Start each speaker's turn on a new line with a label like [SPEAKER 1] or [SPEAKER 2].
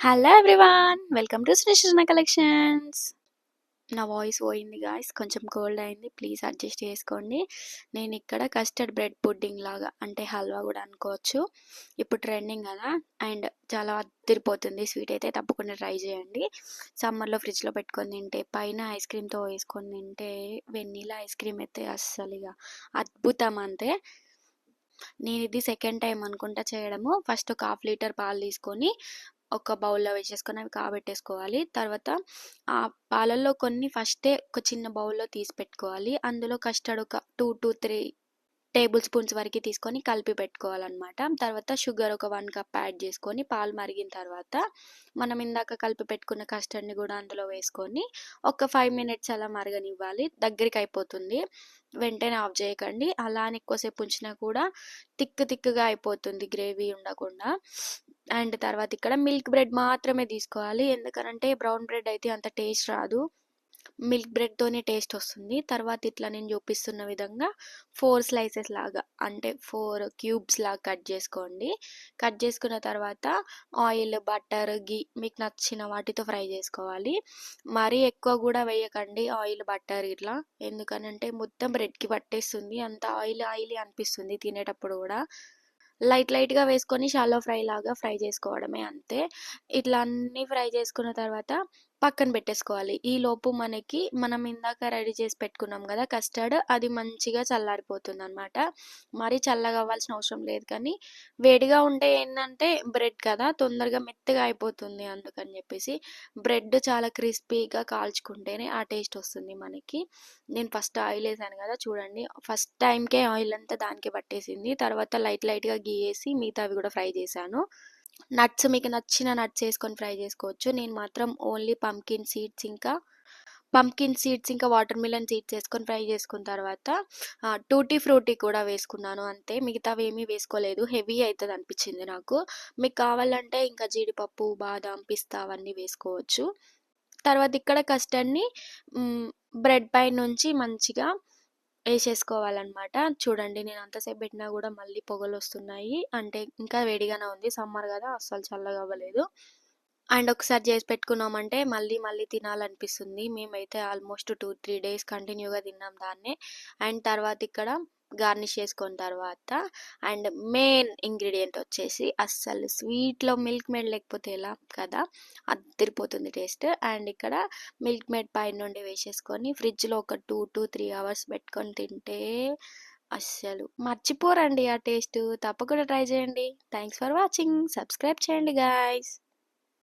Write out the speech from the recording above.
[SPEAKER 1] Hello everyone, welcome to Shri Srujana collections. నా voice పోయింది guys, కొంచెం కోల్డ్ అయింది, ప్లీజ్ అడ్జస్ట్ చేసుకోండి. నేను ఇక్కడ కస్టర్డ్ బ్రెడ్ పుడ్డింగ్ లాగా, అంటే హల్వా కూడా అనుకోవచ్చు, ఇప్పుడు ట్రెండింగ్ కదా, అండ్ చాలా అదిరిపోతుంది స్వీట్. అయితే తప్పకుండా ట్రై చేయండి. సమ్మర్లో ఫ్రిడ్జ్లో పెట్టుకొని తింటే, పైన ఐస్ క్రీమ్తో వేసుకొని తింటే, వెన్నీలా ఐస్ క్రీమ్ అయితే అస్సలు ఇక అద్భుతం అంతే. నేను ఇది సెకండ్ టైం అనుకుంటా చేయడము. ఫస్ట్ ఒక హాఫ్ లీటర్ పాలు తీసుకొని ఒక బౌల్లో వేసేసుకొని అవి కాబెట్టేసుకోవాలి. తర్వాత ఆ పాలల్లో కొన్ని ఫస్టే ఒక చిన్న బౌల్లో తీసి పెట్టుకోవాలి. అందులో కస్టర్డ్ ఒక 2 to 3 టేబుల్ స్పూన్స్ వరకు తీసుకొని కలిపి పెట్టుకోవాలన్నమాట. తర్వాత షుగర్ ఒక 1 కప్ యాడ్ చేసుకొని పాలు మరిగిన తర్వాత మనం ఇందాక కలిపి పెట్టుకున్న కస్టర్డ్ని కూడా అందులో వేసుకొని ఒక 5 మినిట్స్ అలా మరగనివ్వాలి. దగ్గరికి అయిపోతుంది, వెంటనే ఆఫ్ చేయకండి. అలా అని ఎక్కువసేపు ఉంచినా కూడా తిక్కుగా అయిపోతుంది, గ్రేవీ ఉండకుండా. అండ్ తర్వాత ఇక్కడ మిల్క్ బ్రెడ్ మాత్రమే తీసుకోవాలి, ఎందుకనంటే బ్రౌన్ బ్రెడ్ అయితే అంత టేస్ట్ రాదు, మిల్క్ బ్రెడ్తోనే టేస్ట్ వస్తుంది. తర్వాత ఇట్లా నేను చూపిస్తున్న విధంగా 4 స్లైసెస్ లాగా, అంటే 4 క్యూబ్స్ లాగా కట్ చేసుకోండి. కట్ చేసుకున్న తర్వాత ఆయిల్, బటర్, గీ మీకు నచ్చిన వాటితో ఫ్రై చేసుకోవాలి. మరీ ఎక్కువ కూడా వేయకండి ఆయిల్, బటర్ ఇట్లా, ఎందుకనంటే మొత్తం బ్రెడ్కి పట్టేస్తుంది, అంత ఆయిలీ అనిపిస్తుంది తినేటప్పుడు కూడా. లైట్గా వేసుకొని షాలో ఫ్రై లాగా ఫ్రై చేసుకోవడమే అంతే. ఇట్లా అన్నీ ఫ్రై చేసుకున్న తర్వాత పక్కన పెట్టేసుకోవాలి. ఈలోపు మనం ఇందాక రెడీ చేసి పెట్టుకున్నాం కదా కస్టర్డ్, అది మంచిగా చల్లారిపోతుందన్నమాట. మరీ చల్లగా అవ్వాల్సిన అవసరం లేదు, కానీ వేడిగా ఉంటే ఏంటంటే బ్రెడ్ కదా తొందరగా మెత్తగా అయిపోతుంది. అందుకని చెప్పేసి బ్రెడ్ చాలా క్రిస్పీగా కాల్చుకుంటేనే ఆ టేస్ట్ వస్తుంది మనకి. నేను ఫస్ట్ ఆయిల్ వేసాను కదా చూడండి, ఫస్ట్ టైంకే ఆయిల్ అంతా దానికి పట్టేసింది. తర్వాత లైట్గా గీ వేసి మిగతావి కూడా ఫ్రై చేశాను. నట్స్, మీకు నచ్చిన నట్స్ వేసుకొని ఫ్రై చేసుకోవచ్చు. నేను మాత్రం ఓన్లీ పంకిన్ సీడ్స్ ఇంకా వాటర్ మిలన్ సీడ్స్ వేసుకొని ఫ్రై చేసుకున్న తర్వాత టూటీ ఫ్రూటీ కూడా వేసుకున్నాను అంతే. మిగతావి ఏమీ వేసుకోలేదు, హెవీ అవుతుంది అనిపించింది నాకు. మీకు కావాలంటే ఇంకా జీడిపప్పు, బాదం, పిస్తా అవన్నీ వేసుకోవచ్చు. తర్వాత ఇక్కడ కస్టర్డ్ని బ్రెడ్ పై నుంచి మంచిగా వేసేసుకోవాలన్నమాట. చూడండి, నేను అంతసేపు పెట్టినా కూడా మళ్ళీ పొగలు వస్తున్నాయి, అంటే ఇంకా వేడిగానే ఉంది, సమ్మర్ కదా అస్సలు చల్లగా అవ్వలేదు. అండ్ ఒకసారి చేసి పెట్టుకున్నామంటే మళ్ళీ తినాలనిపిస్తుంది. మేమైతే ఆల్మోస్ట్ 2-3 డేస్ కంటిన్యూగా తిన్నాం దాన్నే. అండ్ తర్వాత ఇక్కడ గార్నిష్ చేసుకున్న తర్వాత అండ్ మెయిన్ ఇంగ్రీడియంట్ వచ్చేసి, అస్సలు స్వీట్లో మిల్క్ మేడ్ లేకపోతే ఎలా కదా, అదిరిపోతుంది టేస్ట్. అండ్ ఇక్కడ మిల్క్ మేడ్ పైన నుండి వేసేసుకొని ఫ్రిడ్జ్లో ఒక 2 to 3 అవర్స్ పెట్టుకొని తింటే అస్సలు మర్చిపోరండి ఆ టేస్ట్. తప్పకుండా ట్రై చేయండి. Thanks for watching. సబ్స్క్రైబ్ చేయండి గాయ్స్.